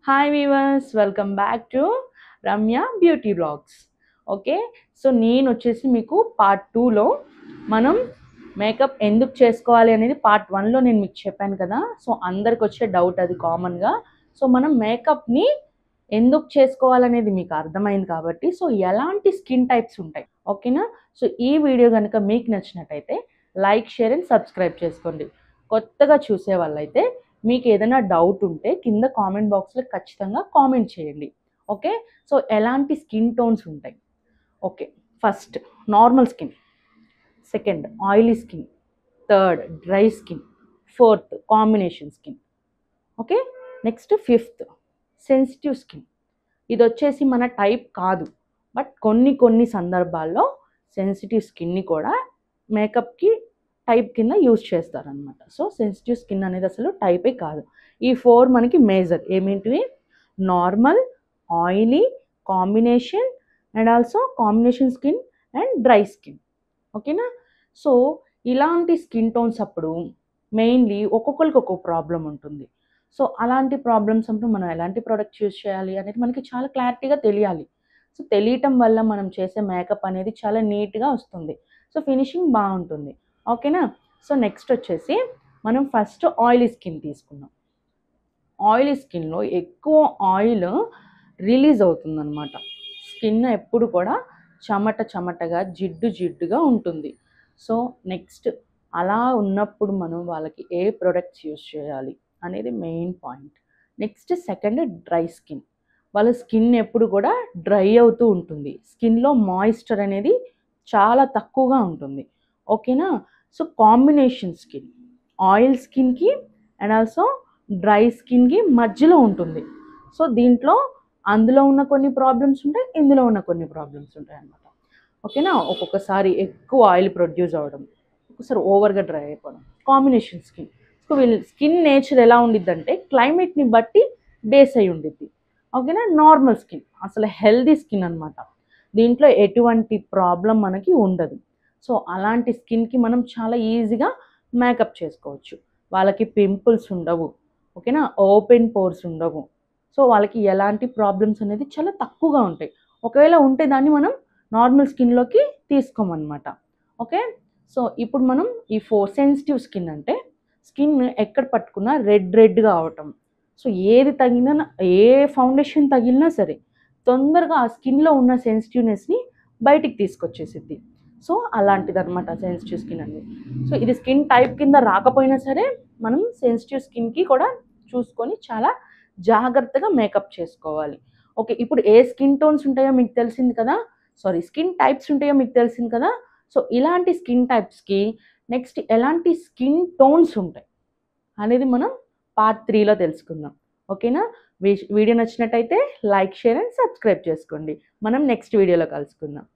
Hi viewers, welcome back to Ramya beauty blogs. Okay, so నేను వచ్చేసి మీకు పార్ట్ 2లో మనం మేకప్ ఎందుకు చేసుకోవాలి అనేది పార్ట్ 1లో నేను మీకు చెప్పాను కదా. సో అందరికి వచ్చే డౌట్ అది కామన్గా. సో మనం మేకప్ని ఎందుకు చేసుకోవాలనేది మీకు అర్థమైంది కాబట్టి, సో ఎలాంటి స్కిన్ టైప్స్ ఉంటాయి, ఓకేనా. సో ఈ వీడియో కనుక మీకు నచ్చినట్టయితే లైక్, షేర్ అండ్ సబ్స్క్రైబ్ చేసుకోండి. కొత్తగా చూసే వాళ్ళైతే మీకు ఏదైనా డౌట్ ఉంటే కింద కామెంట్ బాక్స్లో ఖచ్చితంగా కామెంట్ చేయండి. ఓకే, సో ఎలాంటి స్కిన్ టోన్స్ ఉంటాయి. Okay, first normal skin, second oily skin, third dry skin, fourth combination skin. Okay, next fifth sensitive skin. ఇది వచ్చేసి మన టైప్ కాదు, బట్ కొన్ని సందర్భాల్లో సెన్సిటివ్ స్కిన్ని కూడా మేకప్కి టైప్ కింద యూజ్ చేస్తారనమాట. సో సెన్సిటివ్ స్కిన్ అనేది అసలు టైపే కాదు. ఈ 4 మనకి మేజర్ ఏమిటివి? Normal, oily, combination and also combination skin and dry skin. ఓకేనా. సో ఇలాంటి స్కిన్ టోన్స్ అప్పుడు మెయిన్లీ ఒక్కొక్కరికి ఒక్కొక్క ప్రాబ్లం ఉంటుంది. సో అలాంటి ప్రాబ్లమ్స్ అప్పుడు మనం ఎలాంటి ప్రోడక్ట్ యూజ్ చేయాలి అనేది మనకి చాలా క్లారిటీగా తెలియాలి. సో తెలియటం వల్ల మనం చేసే మేకప్ అనేది చాలా నీట్గా వస్తుంది. సో ఫినిషింగ్ బాగుంటుంది. ఓకేనా. సో నెక్స్ట్ వచ్చేసి మనం ఫస్ట్ ఆయిలీ స్కిన్ తీసుకున్నాం. ఆయిలీ స్కిన్లో ఎక్కువ ఆయిల్ రిలీజ్ అవుతుందన్నమాట. స్కిన్ ఎప్పుడు కూడా చెమటగా జిడ్డుగా ఉంటుంది. సో నెక్స్ట్ అలా ఉన్నప్పుడు మనం వాళ్ళకి ఏ ప్రొడక్ట్స్ యూజ్ చేయాలి అనేది main point. Next second dry skin. వాళ్ళ స్కిన్ ఎప్పుడు కూడా డ్రై అవుతూ ఉంటుంది. స్కిన్లో మాయిశ్చర్ అనేది చాలా తక్కువగా ఉంటుంది. ఓకేనా. సో కాంబినేషన్ స్కిన్ ఆయిల్ స్కిన్కి అండ్ ఆల్సో డ్రై స్కిన్కి మధ్యలో ఉంటుంది. సో దీంట్లో అందులో ఉన్న కొన్ని ప్రాబ్లమ్స్ ఉంటాయి, ఇందులో ఉన్న కొన్ని ప్రాబ్లమ్స్ ఉంటాయి అన్నమాట. ఓకేనా. ఒక్కొక్కసారి ఎక్కువ ఆయిల్ ప్రొడ్యూస్ అవ్వడం, ఒక్కొక్కసారి ఓవర్గా డ్రై అయిపోవడం. కాంబినేషన్ స్కిన్, సో వీళ్ళ స్కిన్ నేచర్ ఎలా ఉండిద్ది అంటే క్లైమేట్ని బట్టి బేస్ అయి ఉండిద్ది. ఓకేనా. నార్మల్ స్కిన్ అసలు హెల్దీ స్కిన్ అనమాట. దీంట్లో ఎటువంటి ప్రాబ్లం మనకి ఉండదు. సో అలాంటి స్కిన్కి మనం చాలా ఈజీగా మేకప్ చేసుకోవచ్చు. వాళ్ళకి పింపుల్స్ ఉండవు. ఓకేనా. ఓపెన్ పోర్స్ ఉండవు. సో వాళ్ళకి ఎలాంటి ప్రాబ్లమ్స్ అనేది చాలా తక్కువగా ఉంటాయి. ఒకవేళ ఉంటే దాన్ని మనం నార్మల్ స్కిన్లోకి తీసుకోమన్నమాట. ఓకే. సో ఇప్పుడు మనం ఈ 4 సెన్సిటివ్ స్కిన్ అంటే స్కిన్ ఎక్కడ పట్టుకున్నా రెడ్గా అవటం. సో ఏది తగిలినా, ఏ ఫౌండేషన్ తగిలినా సరే తొందరగా ఆ స్కిన్లో ఉన్న సెన్సిటివ్నెస్ని బయటికి తీసుకొచ్చేసిద్ది. సో అలాంటిది అనమాట సెన్సిటివ్ స్కిన్ అనేది. సో ఇది స్కిన్ టైప్ కింద రాకపోయినా సరే మనం సెన్సిటివ్ స్కిన్కి కూడా చూసుకొని చాలా జాగ్రత్తగా మేకప్ చేసుకోవాలి. ఓకే, ఇప్పుడు ఏ స్కిన్ టోన్స్ ఉంటాయో మీకు తెలిసింది కదా. స్కిన్ టైప్స్ ఉంటాయో మీకు తెలిసింది కదా. సో ఇలాంటి స్కిన్ టైప్స్కి నెక్స్ట్ ఎలాంటి స్కిన్ టోన్స్ ఉంటాయి అనేది మనం పార్ట్ 3లో తెలుసుకుందాం. ఓకేనా. వీడియో నచ్చినట్టయితే లైక్, షేర్ అండ్ సబ్స్క్రైబ్ చేసుకోండి. మనం నెక్స్ట్ వీడియోలో కలుసుకుందాం.